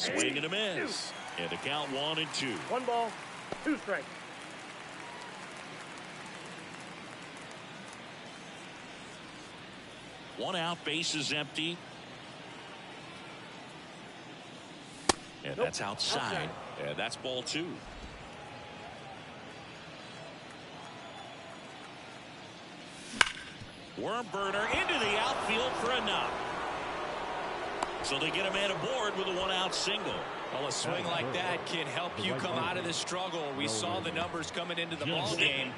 Swing and a miss. And the count 1-2. 1 ball, 2 strikes. One out, base is empty. And that's outside. And that's ball 2. Worm burner into the outfield for a knock. So they get a man aboard with a 1-out single. Well, a swing like that can help you come out of this struggle. We saw the numbers coming into the ball game,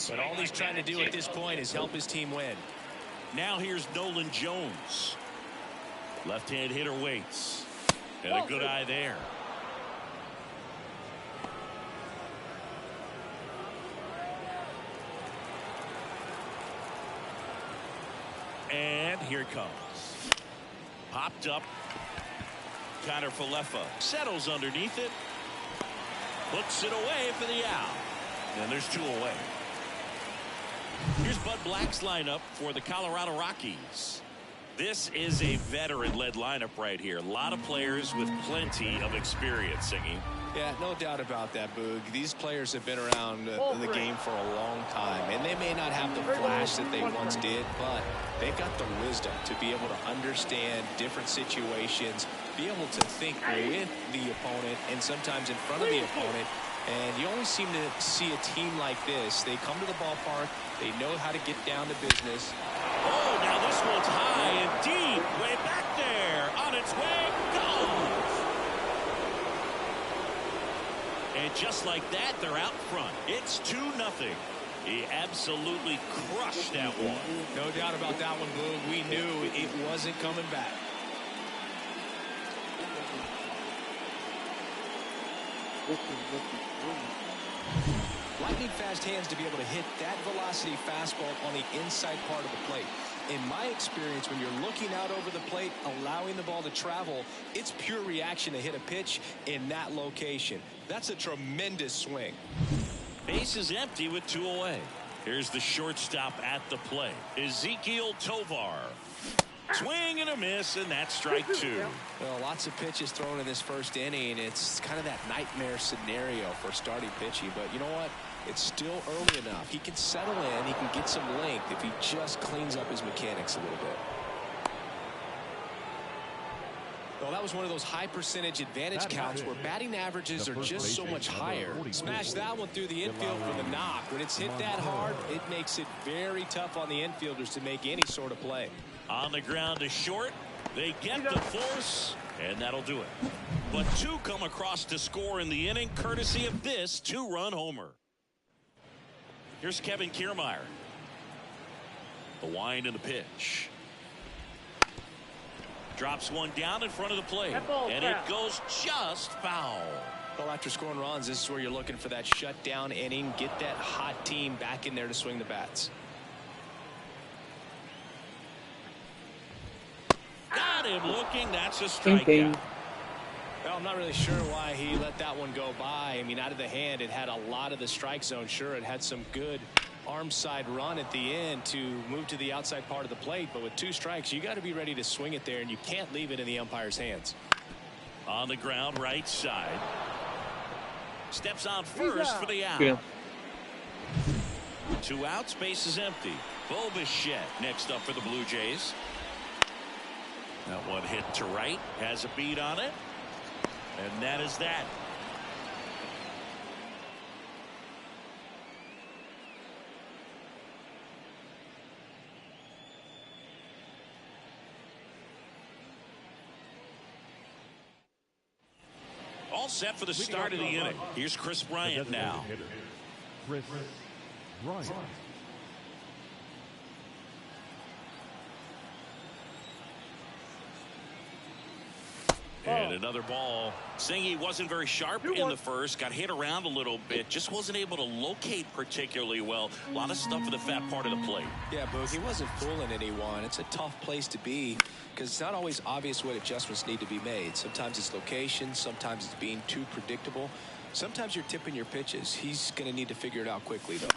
but all he's trying to do at this point is help his team win. Now here's Nolan Jones. Left-hand hitter waits. And a good eye there. And here it comes. Popped up. Connor Falefa settles underneath it. Hooks it away for the out. And there's 2 away. Here's Bud Black's lineup for the Colorado Rockies. This is a veteran-led lineup right here. A lot of players with plenty of experience, Singy. Yeah, no doubt about that, Boog. These players have been around the game for a long time, and they may not have the flash that they once did, but they've got the wisdom to be able to understand different situations, be able to think with the opponent and sometimes in front of the opponent. And you always seem to see a team like this. They come to the ballpark. They know how to get down to business. Oh, now this one's high and deep. Way back there. On its way. Goes. And just like that, they're out front. It's 2-0. He absolutely crushed that one. No doubt about that one, Boog. We knew it wasn't coming back. Lightning fast hands to be able to hit that velocity fastball on the inside part of the plate. In my experience, when you're looking out over the plate, allowing the ball to travel, it's pure reaction to hit a pitch in that location. That's a tremendous swing. Base is empty with 2 away. Here's the shortstop at the plate, Ezekiel Tovar. Swing and a miss, and that's strike 2. Well, lots of pitches thrown in this first inning. It's kind of that nightmare scenario for starting pitching, but you know what? It's still early enough. He can settle in. He can get some length if he just cleans up his mechanics a little bit. Well, that was one of those high percentage advantage counts where batting averages are just so much higher. Smash that one through the infield for the knock. When it's hit that hard, it makes it very tough on the infielders to make any sort of play. On the ground to short. They get the force, and that'll do it. But 2 come across to score in the inning, courtesy of this 2-run homer. Here's Kevin Kiermaier. The wind and the pitch. Drops one down in front of the plate, and it goes just foul. Well, after scoring runs, this is where you're looking for that shutdown inning. Get that hot team back in there to swing the bats. Got him looking. That's a strikeout. Well, I'm not really sure why he let that one go by. I mean, out of the hand, it had a lot of the strike zone. Sure, it had some good arm side run at the end to move to the outside part of the plate, but with 2 strikes, you got to be ready to swing it there, and you can't leave it in the umpire's hands. On the ground, right side. Steps on first for the out. Yeah. 2 outs, base is empty. Bo Bichette next up for the Blue Jays. That one hit to right, has a beat on it, and that is that. All set for the start of the inning. Here's Chris Bryant now. Chris Bryant. And another ball. Singy wasn't very sharp in the first. Got hit around a little bit. Just wasn't able to locate particularly well. A lot of stuff in the fat part of the plate. Yeah, Boog, he wasn't fooling anyone. It's a tough place to be because it's not always obvious what adjustments need to be made. Sometimes it's location. Sometimes it's being too predictable. Sometimes you're tipping your pitches. He's going to need to figure it out quickly, though.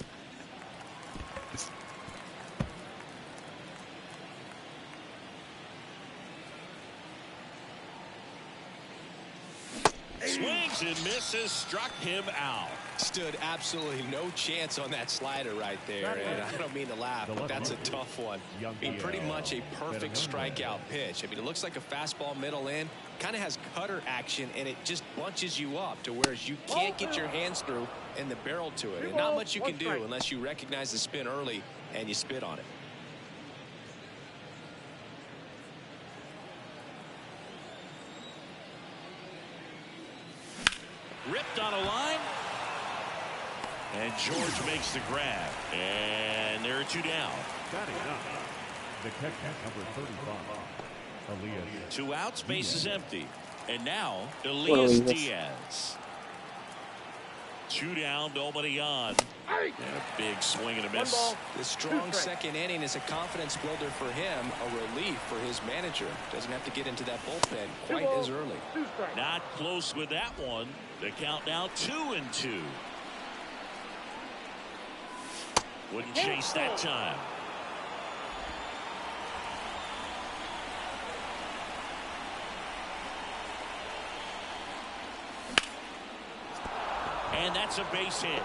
Swings and misses, struck him out. Stood absolutely no chance on that slider right there. And I don't mean to laugh, but that's a tough one. I mean, pretty much a perfect strikeout pitch. I mean, it looks like a fastball middle in. Kind of has cutter action, and it just bunches you up to where you can't get your hands through and the barrel to it. And not much you can do unless you recognize the spin early and you spit on it. Ripped on a line. And George makes the grab. And there are two down. Batting up, the catcher, number 35, Elias. 2 outs, base is empty. And now, Elias Diaz. 2 down, nobody on. And a big swing and a miss. The strong second inning is a confidence builder for him, a relief for his manager. Doesn't have to get into that bullpen quite as early. Not close with that one. The count now 2-2. Wouldn't chase that time. And that's a base hit.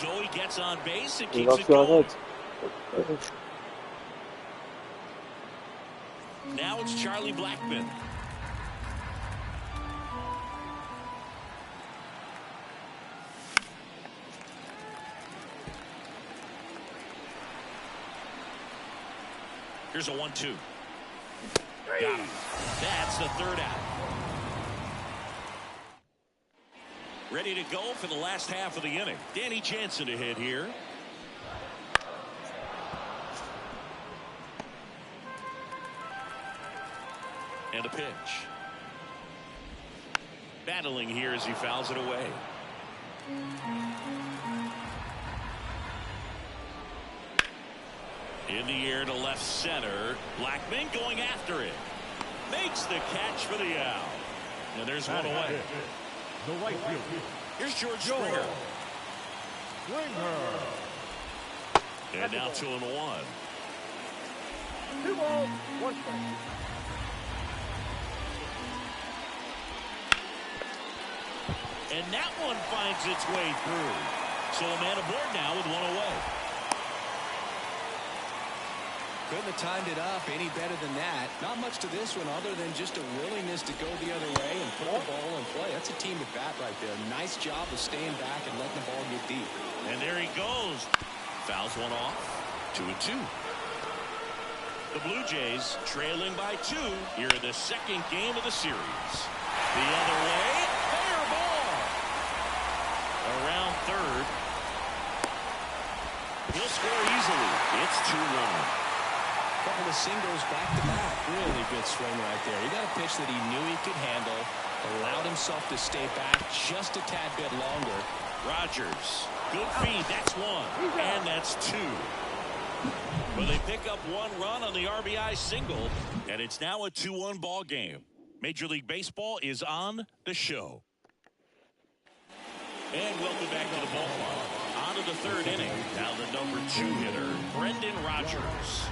Joey gets on base and keeps it going. Now it's Charlie Blackmon. Here's a 1-2. Got him. That's the 3rd out. Ready to go for the last half of the inning. Danny Jansen to hit here. And a pitch. Battling here as he fouls it away. In the air to left center. Blackmon going after it. Makes the catch for the out. And there's one away. The right field. Here's George Springer. Springer. And now 2-1. 2 balls, 1 strike. And that one finds its way through. So a man aboard now with 1 away. Couldn't have timed it up any better than that. Not much to this one other than just a willingness to go the other way and put the ball in play. That's a team at bat right there. Nice job of staying back and letting the ball get deep. And there he goes. Fouls one off. 2-2. The Blue Jays trailing by 2 here in the 2nd game of the series. The other way. Fair ball. Around 3rd. He'll score easily. It's 2-1. Couple of singles back-to-back. Really good swing right there. He got a pitch that he knew he could handle. Allowed himself to stay back just a tad bit longer. Rogers. Good feed. That's 1. And that's 2. Well, they pick up 1 run on the RBI single. And it's now a 2-1 ball game. Major League Baseball is on the show. And welcome back to the ballpark. On to the 3rd inning. Now the number 2 hitter, Brendan Rodgers.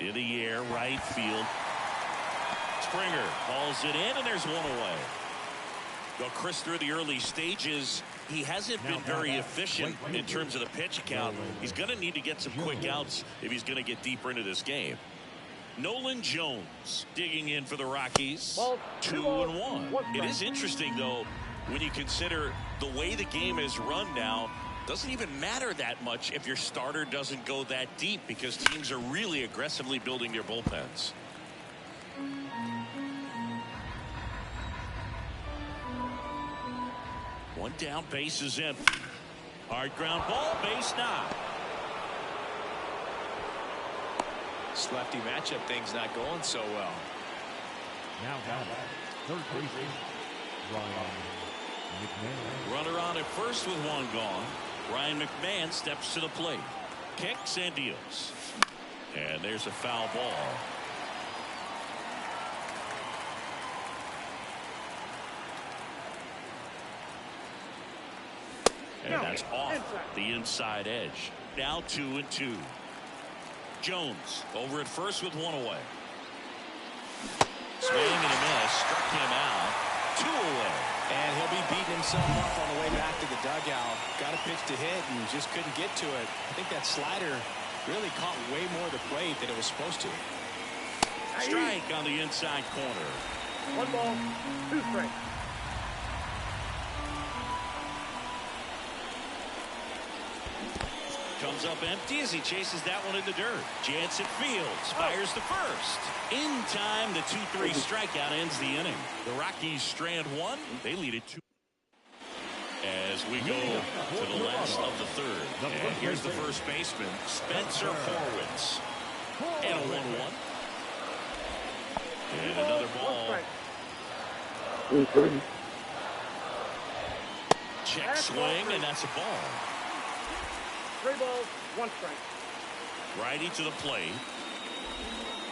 In the air, right field. Springer hauls it in, and there's 1 away. Well, Chris, through the early stages, he hasn't been very efficient in terms of the pitch count. He's going to need to get some quick outs if he's going to get deeper into this game. Nolan Jones digging in for the Rockies. 2-1. It is interesting, though, when you consider the way the game is run now. Doesn't even matter that much if your starter doesn't go that deep because teams are really aggressively building their bullpens. One down, base is empty. Hard ground ball, base knock. This lefty matchup thing's not going so well. Now batting, 3rd baseman, Ryan McMahon. Runner on at first with 1 gone. Ryan McMahon steps to the plate. Kicks and deals. And there's a foul ball. And that's off the inside edge. Now 2-2. Jones over at first with 1 away. Swing and a miss. Struck him out. 2 away. And he'll be beating himself up on the way back to the dugout. Got a pitch to hit and just couldn't get to it. I think that slider really caught way more of the plate than it was supposed to. Strike on the inside corner. 1 ball, 2 strikes. Comes up empty as he chases that one in the dirt. Jansen fields, fires to first. In time, the 2-3 strikeout ends the inning. The Rockies strand 1. They lead it 2. As we go to the last of the third. And here's the first baseman, Spencer Horwitz. And a 1-1. And another ball. Check swing, and that's a ball. 3 balls, 1 strike. Righty to the plate.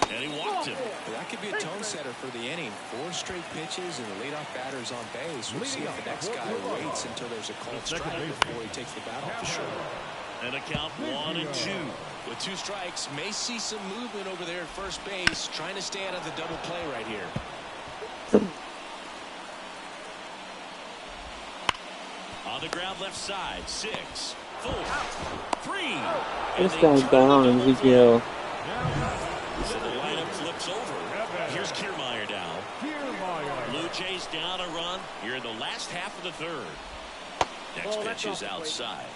And he walked him. That could be a tone setter for the inning. 4 straight pitches and the leadoff batter's on base. We'll see if the next guy waits until there's a called strike before he takes the bat off the shoulder. And a count 1-2. With 2 strikes, may see some movement over there at first base, trying to stay out of the double play right here. On the ground left side, 6, 4, 3. This guy's down, Ezekiel. So the lineup flips over. Here's Kiermaier now. Blue Jays down a run. You're in the last half of the third. Next pitch is outside.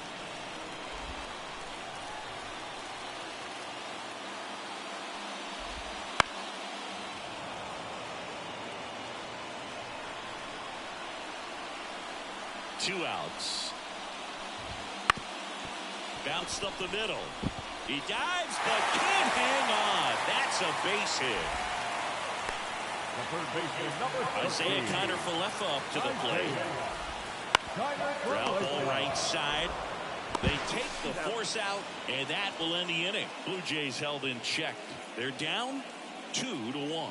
Two outs. Bounced up the middle. He dives, but can't hang on. That's a base hit. Isaiah Kiner-Falefa up to the plate. Ground ball right side. They take the force out, and that will end the inning. Blue Jays held in check. They're down 2-1.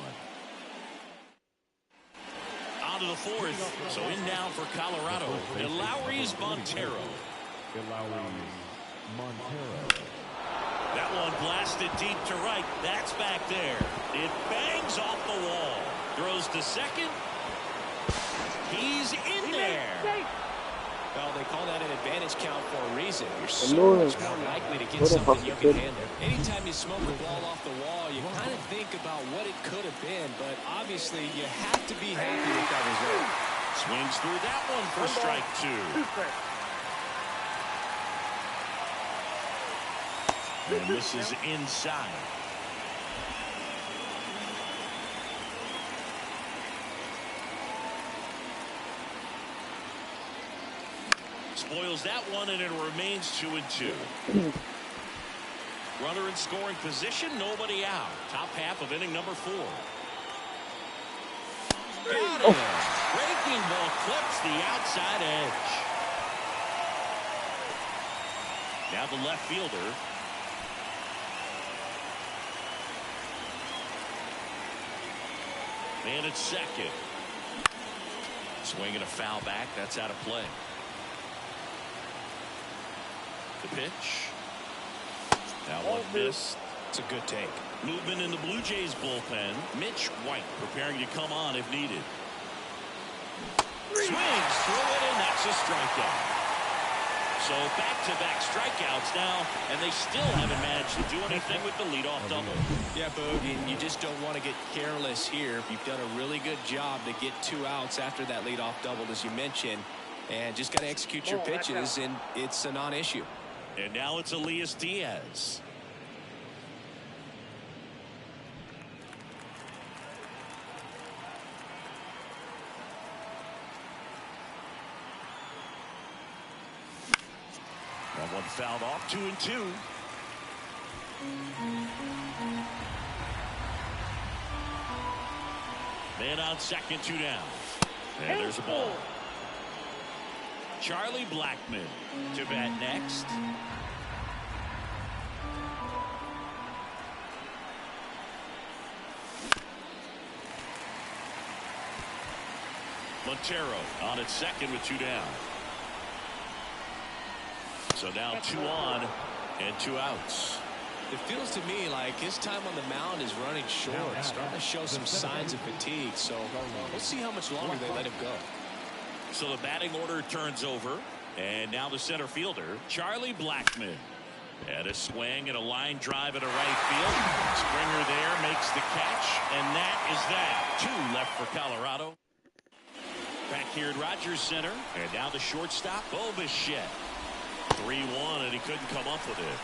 On to the fourth. So in now for Colorado. Elauris Montero. That one blasted deep to right. That's back there. It bangs off the wall. Throws to second. He's in there. Well, they call that an advantage count for a reason. You're so much more likely to get something you can handle. Anytime you smoke the ball off the wall, you kind of think about what it could have been, but obviously you have to be happy with that result. Swings through that one for strike 2. 2 strikes. And this is inside. Spoils that one, and it remains 2-2. Runner in scoring position, nobody out. Top half of inning number 4. Got it. Breaking ball clips the outside edge. Now the left fielder. Man at second. Swinging a foul back. That's out of play. The pitch. That one missed. It's a good take. Movement in the Blue Jays bullpen. Mitch White preparing to come on if needed. Swings through it, and that's a strikeout. So back-to-back strikeouts now, and they still haven't managed to do anything with the leadoff double. Yeah, Boog, and you just don't want to get careless here. You've done a really good job to get 2 outs after that leadoff double, as you mentioned, and just got to execute your pitches, and it's a non-issue. And now it's Elias Diaz. That one fouled off. 2-2. Man on second, 2 down. And there's a ball. Charlie Blackmon to bat next. Montero on at second with 2 down. So now 2 on and 2 outs. It feels to me like his time on the mound is running short. Starting to show some signs of fatigue. So we'll see how much longer they let him go. So the batting order turns over. And now the center fielder, Charlie Blackmon. And a swing and a line drive into right field. Springer there makes the catch. And that is that. 2 left for Colorado. Back here at Rogers Center. And now the shortstop, Bo Bichette. 3-1, and he couldn't come up with it.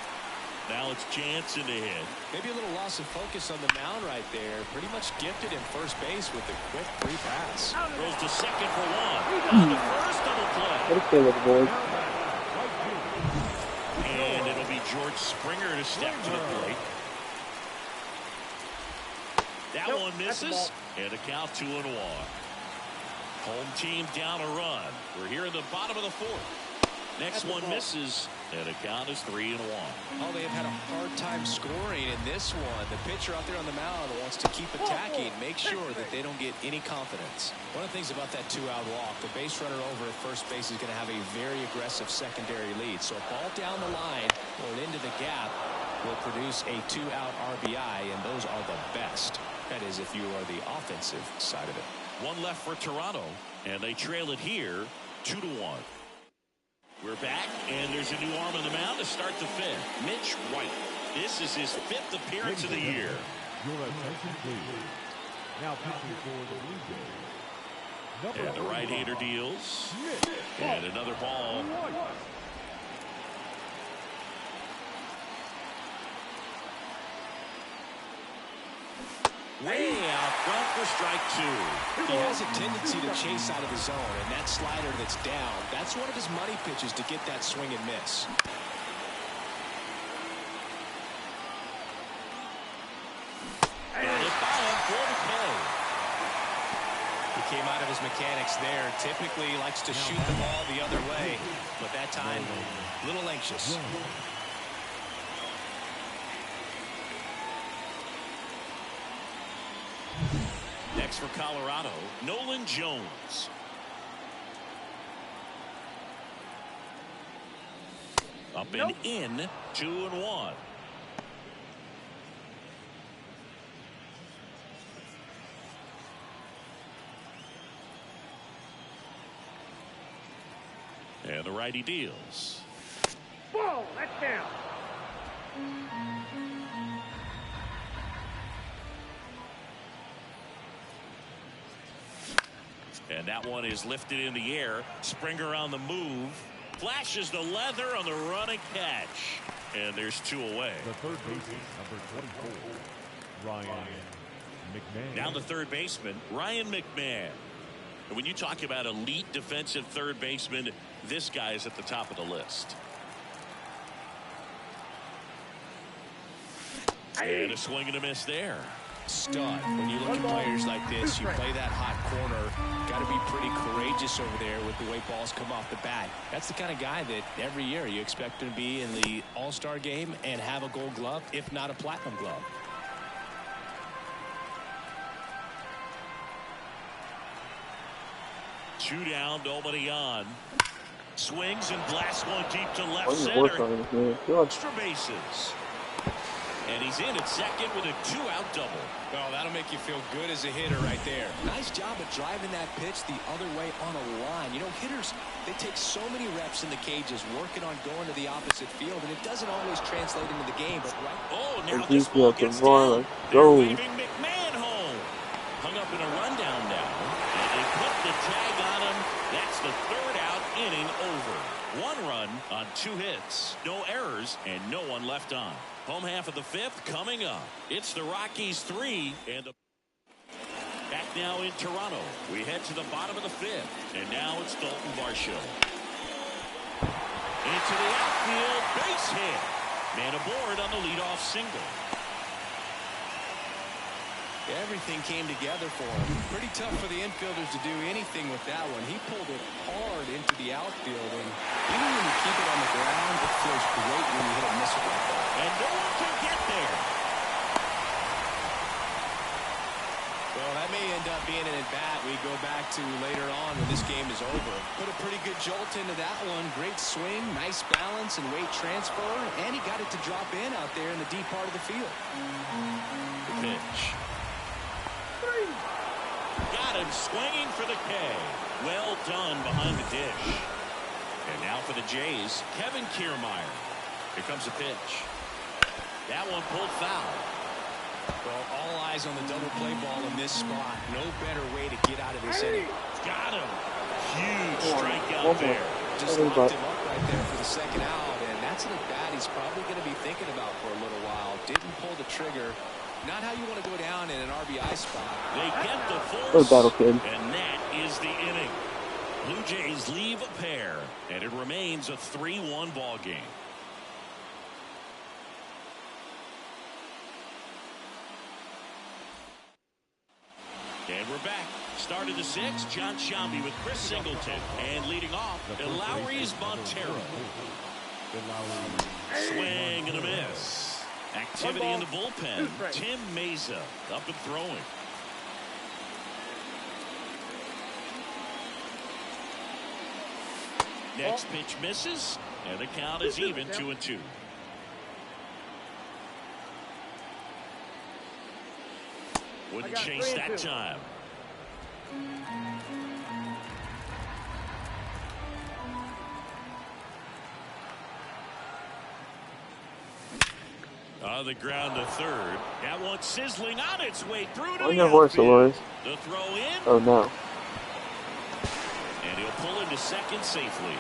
Now it's Jansen to hit. Maybe a little loss of focus on the mound right there. Pretty much gifted him first base with a quick free pass. Throws to second for 1. On the first double play. What a killer, boys. And it'll be George Springer to step to the plate. That one misses. And a count 2-1. Home team down a run. We're here in the bottom of the 4th. Next one misses, and the count is 3-1. Oh, they have had a hard time scoring in this one. The pitcher out there on the mound wants to keep attacking, make sure that they don't get any confidence. One of the things about that 2-out walk, the base runner over at first base is going to have a very aggressive secondary lead. So a ball down the line or into the gap will produce a 2-out RBI, and those are the best. That is, if you are the offensive side of it. 1 left for Toronto, and they trail it here 2-1. We're back, and there's a new arm on the mound to start the 5th. Mitch White. This is his 5th appearance of the year. Your attention, please. Now pitching for the Blue Jays. And the right-hander deals. And another ball. Way out front for strike 2. He has a tendency to chase out of the zone, and that slider that's down, that's one of his money pitches to get that swing and miss. And it's by him for the play. He came out of his mechanics there. Typically likes to shoot the ball the other way, but that time, a little anxious. Next for Colorado, Nolan Jones. Up and in, 2-1. And the righty deals. Whoa, that's down. And that one is lifted in the air. Springer on the move. Flashes the leather on the running catch. And there's 2 away. The third baseman, number 24, Ryan McMahon. Now the third baseman, Ryan McMahon. And when you talk about elite defensive third baseman, this guy is at the top of the list. And a swing and a miss there. Stud. When you look at players like this, you play that hot corner, got to be pretty courageous over there with the way balls come off the bat. That's the kind of guy that every year you expect him to be in the All-Star game and have a Gold Glove, if not a Platinum Glove. Two down, nobody on. Swings and blasts one deep to left center. Extra bases. And he's in at second with a 2-out double. Well, that'll make you feel good as a hitter right there. Nice job of driving that pitch the other way on a line. You know, hitters, they take so many reps in the cages working on going to the opposite field, and it doesn't always translate into the game. But oh, now this ball gets down. They're leaving McMahon home. Hung up in a rundown now. And they put the tag on him. That's the 3rd out, inning over. 1 run on 2 hits. No errors and no one left on. Home half of the 5th coming up. It's the Rockies 3 and the back now in Toronto. We head to the bottom of the 5th, and now it's Dalton Varsho. Into the outfield, base hit. Man aboard on the leadoff single. Everything came together for him. Pretty tough for the infielders to do anything with that one. He pulled it hard into the outfield, and even when you keep it on the ground, it feels great when you hit a missile like that. And no one can get there. Well, that may end up being an at-bat we go back to later on when this game is over. Put a pretty good jolt into that one. Great swing, nice balance and weight transfer, and he got it to drop in out there in the deep part of the field. The pitch. Got him swinging for the K. Well done behind the dish. And now for the Jays, Kevin Kiermaier. Here comes a pitch. That one pulled foul. Well, all eyes on the double play ball in this spot. No better way to get out of this inning. Got him. Huge strikeout there. Just locked him up right there for the second out, and that's an at-bat he's probably going to be thinking about for a little while. Didn't pull the trigger. Not how you want to go down in an RBI spot. They get the force, battle kid. And that is the inning. Blue Jays leave a pair, and it remains a 3-1 ball game. And we're back. Start of the 6th, John Shambi with Chris Singleton. And leading off, Elauris Montero. Swing and a miss. Activity in the bullpen. Tim Meza up and throwing. Next pitch misses, and the count is even 2-2. Wouldn't chase that time. On the ground to third. That one sizzling on its way through to the outfield. The throw in. Oh no. And he'll pull into second safely.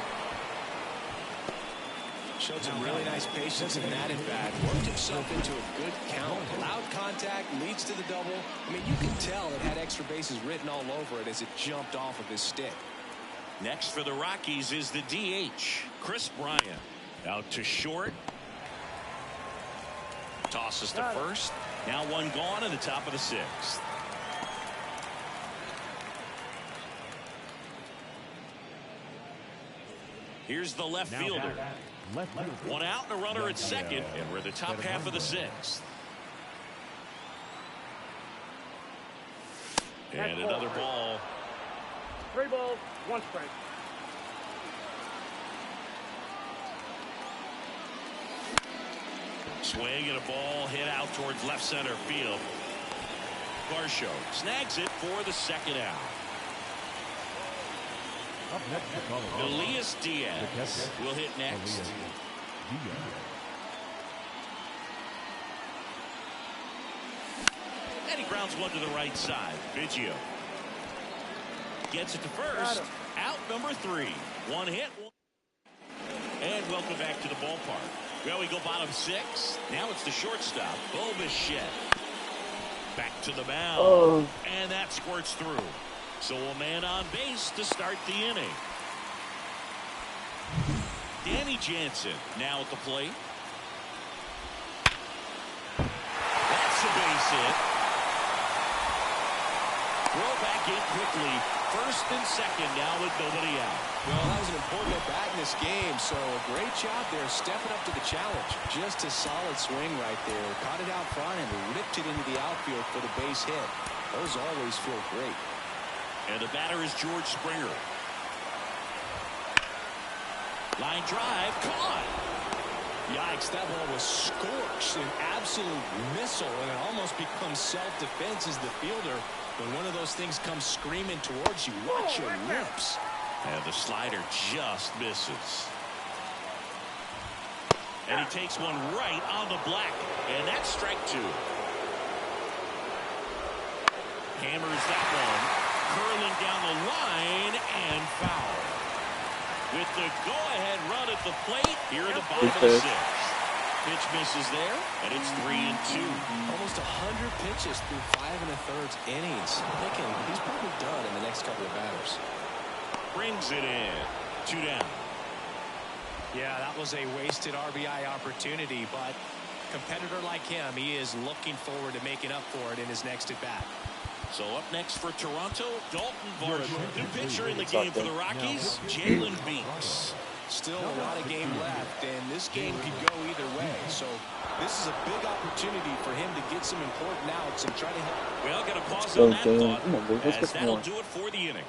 Showed some really nice patience in that at-bat. Worked himself into a good count. Loud contact, leads to the double. I mean, you can tell it had extra bases written all over it as it jumped off of his stick. Next for the Rockies is the DH, Chris Bryant. Out to short. Tosses to first. Now one gone in the top of the 6th. Here's the left fielder. One out and a runner at second, and we're in the top half of the 6th. And another ball. 3 balls, 1 strike. Swing and a ball hit out towards left center field. Varsho snags it for the second out. Up next to Colorado, Elias Diaz will hit next. And he grounds one to the right side. Biggio gets it to first. Out number 3. One hit. And welcome back to the ballpark. Well, we go bottom 6. Now it's the shortstop, Bo Bichette. Back to the mound. Oh. And that squirts through. So a man on base to start the inning. Danny Jansen now at the plate. That's a base hit. Throw back in quickly. First and second now with nobody out. Well, that was an important at-bat in this game, so a great job there stepping up to the challenge. Just a solid swing right there. Caught it out front and ripped it into the outfield for the base hit. Those always feel great. And the batter is George Springer. Line drive, caught. Yikes, that ball was scorched, an absolute missile, and it almost becomes self-defense as the fielder. When one of those things comes screaming towards you, watch your lips. And the slider just misses. And he takes one right on the black. And that's strike 2. Hammers that one. Curling down the line and foul. With the go-ahead run at the plate here in the bottom of the 6th. Pitch misses there, and it's 3-2. Almost 100 pitches through 5 1/3 innings. Thinking he's probably done in the next couple of batters. Brings it in. 2 down. Yeah, that was a wasted RBI opportunity, but competitor like him, he is looking forward to making up for it in his next at-bat. So up next for Toronto, Dalton Varsho. New pitcher in the game for the Rockies, Jalen Beeks. Still a lot of game left, and this game could go either way. So this is a big opportunity for him to get some important outs and try to help. Well, got a pause Go, on that Jalen. thought, Come on, boys. Let's as get some that'll more. do it for the inning.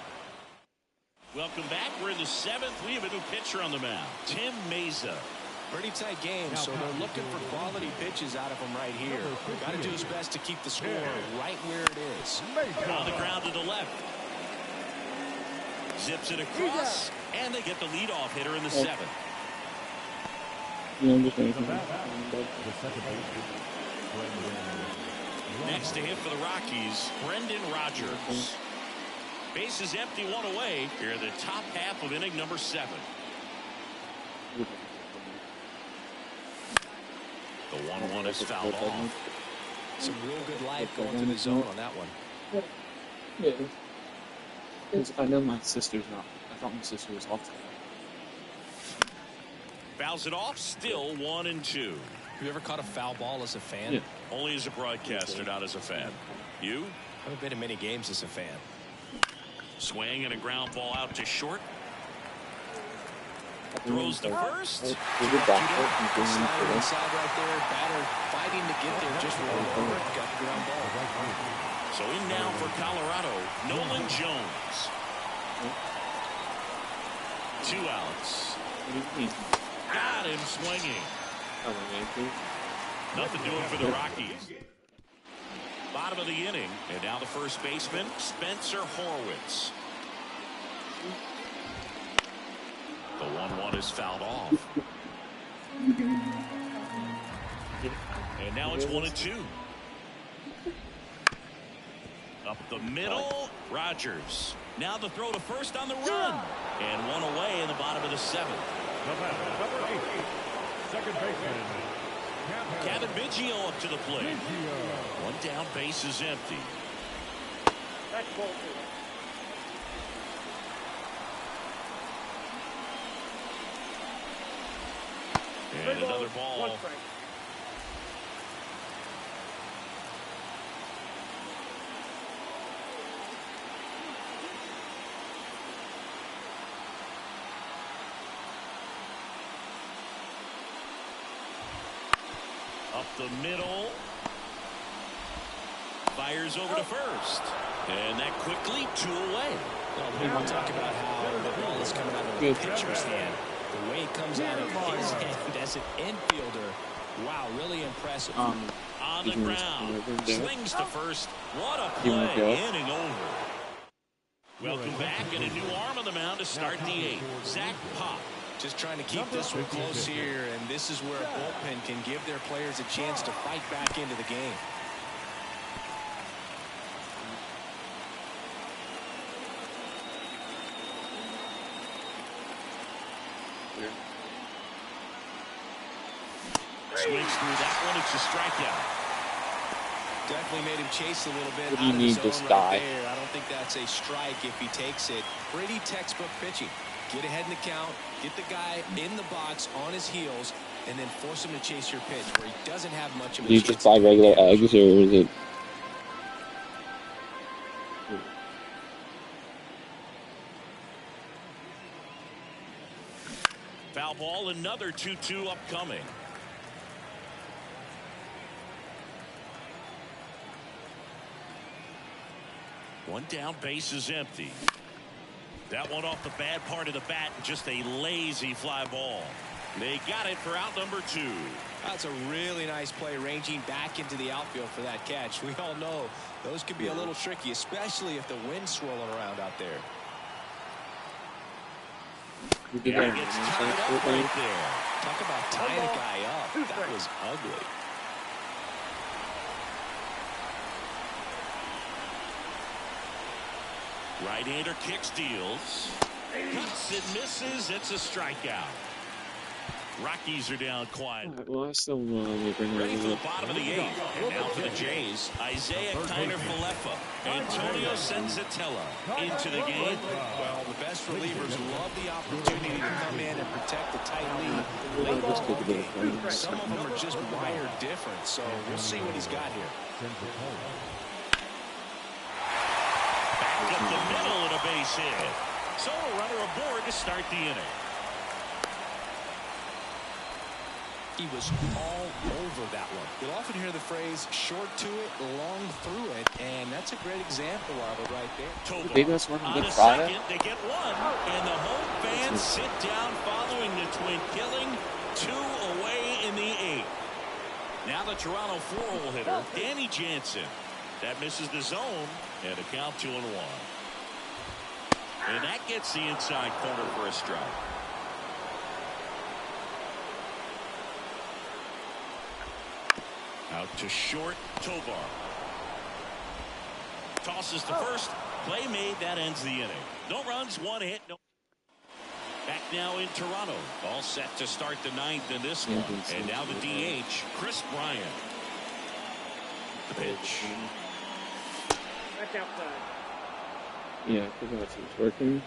Welcome back. We're in the 7th. We have a new pitcher on the mound, Tim Meza. Pretty tight game, so they're looking for quality pitches out of him right here. Got to do his best to keep the score right where it is. On the ground to the left. Zips it across, and they get the leadoff hitter in the 7th. You understand? Next to hit for the Rockies, Brendan Rodgers. Bases empty, one away. Here in the top half of inning number 7. The 1-1 is fouled off. Some real good life going to the zone on that one. Yeah. I know my sister's not. I thought my sister was off. Fouls it off, still 1-2. Have you ever caught a foul ball as a fan? Yeah. Only as a broadcaster, not as a fan. You? I haven't been to many games as a fan. Swing and a ground ball out to short. Throws to first. Good back. Sliding inside right there. Batter fighting to get there. Just got the ground ball. So in now for Colorado, Nolan Jones. 2 outs. Got him swinging. Nothing doing for the Rockies. Bottom of the inning, and now the first baseman, Spencer Horwitz. The 1-1 is fouled off. And now it's 1-2. Up the middle, Rodgers. Now the throw to first on the run. And one away in the bottom of the 7th. Number 8, second baseman. Kevin Biggio up to the plate. One down, base is empty. That's ball 2. And another ball. 1 strike. Up the middle. Fires over to first. And that quickly 2 away. Well, people talk about how the ball is coming out of the pitcher's hand. The way it comes out of his hand as an infielder. Wow, really impressive. On the ground. Swings to first. What a play. Inning over. Welcome back, and a new arm on the mound to start the 8th. Zach Pop. Just trying to keep this one close here, and this is where a bullpen can give their players a chance to fight back into the game. Swings through that one. It's a strikeout. Definitely made him chase a little bit. What do you out of the need, zone just right die? there. I don't think that's a strike if he takes it. Pretty textbook pitching. Get ahead in the count, get the guy in the box on his heels, and then force him to chase your pitch where he doesn't have much of a Do you chance. just buy regular eggs, or is it? Foul ball, another 2-2 upcoming. One down, base is empty. That one off the bad part of the bat, just a lazy fly ball. They got it for out number 2. That's a really nice play, ranging back into the outfield for that catch. We all know those can be a little tricky, especially if the wind's swirling around out there. Yeah, he gets tied up right there. Talk about tying a guy up. That was ugly. Right-hander kicks, deals. Cuts and misses. It's a strikeout. Rockies are down quiet. Alright, well, I still bring Ready for the it bottom of the 8th. And now for the Jays, Isaiah Kiner-Falefa, Antonio Senzatella into the game. Well, the best relievers love the opportunity to come in and protect the tight lead late Let's on take a the bit of game. time. Some of them are just wired different, so we'll see what he's got here. Back up the middle and a base hit. So a runner aboard to start the inning. He was all over that one. You'll often hear the phrase short to it, long through it, and that's a great example of it right there. Maybe that's one On Good a Friday. second, they get one, and the home fans sit down following the twin killing. 2 away in the 8th. Now the Toronto 4-hole hitter, Danny Jansen. That misses the zone, and a count 2-1. And that gets the inside corner for a strike. Out to short, Tovar. Tosses to first. Play made. That ends the inning. No runs, 1 hit. No. Back now in Toronto. All set to start the 9th in this one. And now the DH, Chris Bryant. The pitch. That's outside. Yeah, I think that's what's working.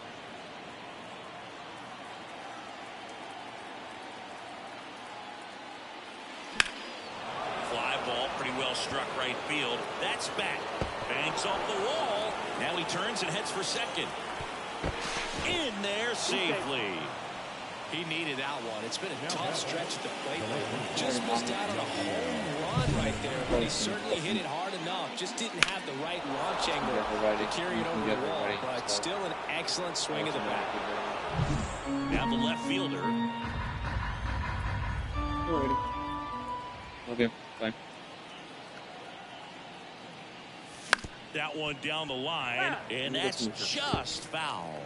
Fly ball, pretty well struck right field. That's back. Bangs off the wall. Now he turns and heads for second. In there safely. He needed that one. It's been a tough stretch at the plate. Just missed out on a home run right there, but he certainly hit it hard enough. Just didn't have the right launch angle to carry it over the wall, but still an excellent swing of the bat. Now the left fielder. Alrighty. Okay, fine. That one down the line, and that's just foul.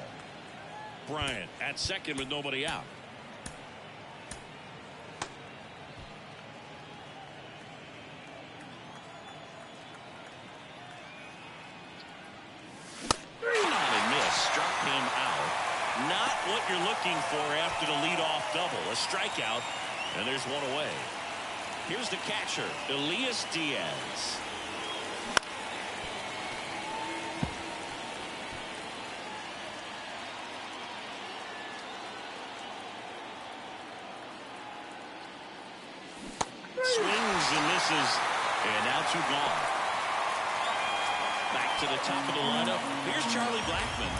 Bryant at second with nobody out. And miss, struck him out. Not what you're looking for after the leadoff double. A strikeout, and there's one away. Here's the catcher, Elias Diaz. Swings and misses, and now 2 gone. Back to the top of the lineup. Here's Charlie Blackmon.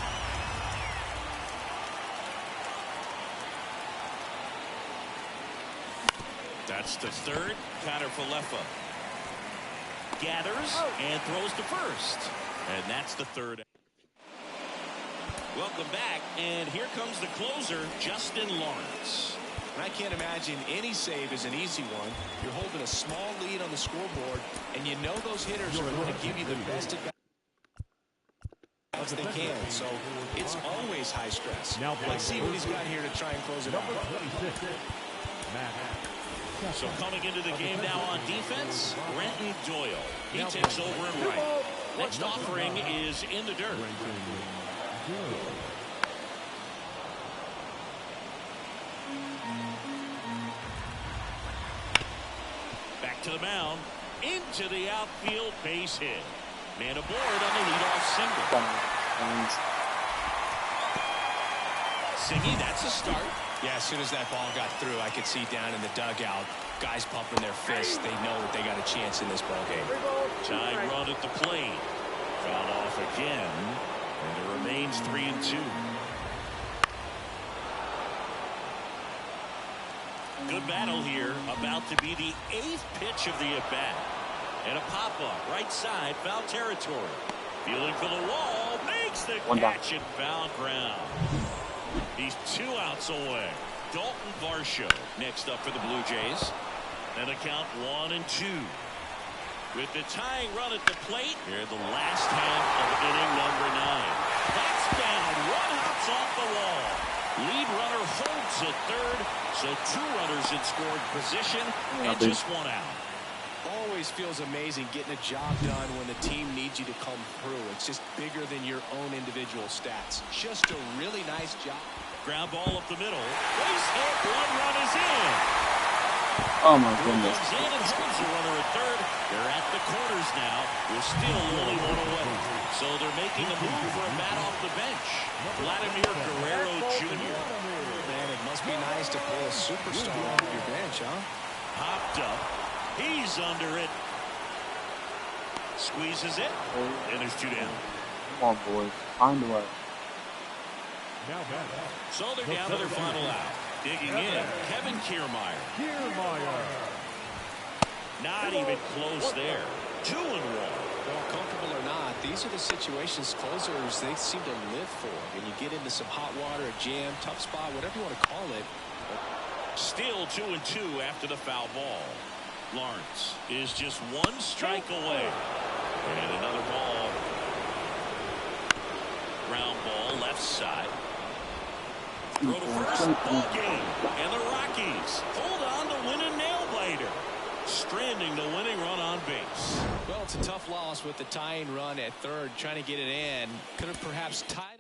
That's the third. Connor Falefa gathers and throws to first, and that's the third. Welcome back, and here comes the closer, Justin Lawrence. I can't imagine any save is an easy one. You're holding a small lead on the scoreboard, and you know those hitters are going to give you the best advantage they can. So it's always high stress. Now let's see what he's got here to try and close it out. So coming into the game now on defense, Brenton Doyle. He takes over and right. Next offering is in the dirt. Back to the mound. Into the outfield, base hit. Man aboard on the leadoff single. Siggy, that's a start. Yeah, as soon as that ball got through, I could see down in the dugout, guys pumping their fists. They know that they got a chance in this ball game. Tie run at the plate. Foul off again, and it remains 3-2. Good battle here. About to be the 8th pitch of the at-bat. And a pop-up, right side, foul territory. Feeling for the wall, makes the catch and foul ground. He's 2 outs away. Dalton Varsho next up for the Blue Jays. And a count 1-2. With the tying run at the plate, here the last half of inning number 9. That's down. 1 hops off the wall. Lead runner holds at third, so 2 runners in scoring position and just 1 out. Always feels amazing getting a job done when the team needs you to come through. It's just bigger than your own individual stats. Just a really nice job. Ground ball up the middle. Base hit. 1 run is in. Oh my goodness. In and holds the runner at third. They're at the corners now. We're still only 1 away. So they're making a move for a bat off the bench. Vladimir Guerrero Jr. Man, it must be nice to pull a superstar off your bench, huh? Hopped up. He's under it. Squeezes it. And there's 2 down. Come on, boys. Find a way. So they're down to their final out. Digging in, Kevin Kiermaier. Not even close there. 2-1. Well, comfortable or not, these are the situations closers, they seem to live for. When you get into some hot water, a jam, tough spot, whatever you want to call it. Still 2-2 after the foul ball. Lawrence is just one strike away. And another ball. Ground ball left side. Throw to first. Ball game. And the Rockies hold on to win a nail-biter, stranding the winning run on base. Well, it's a tough loss with the tying run at third, trying to get it in. Could have perhaps tied.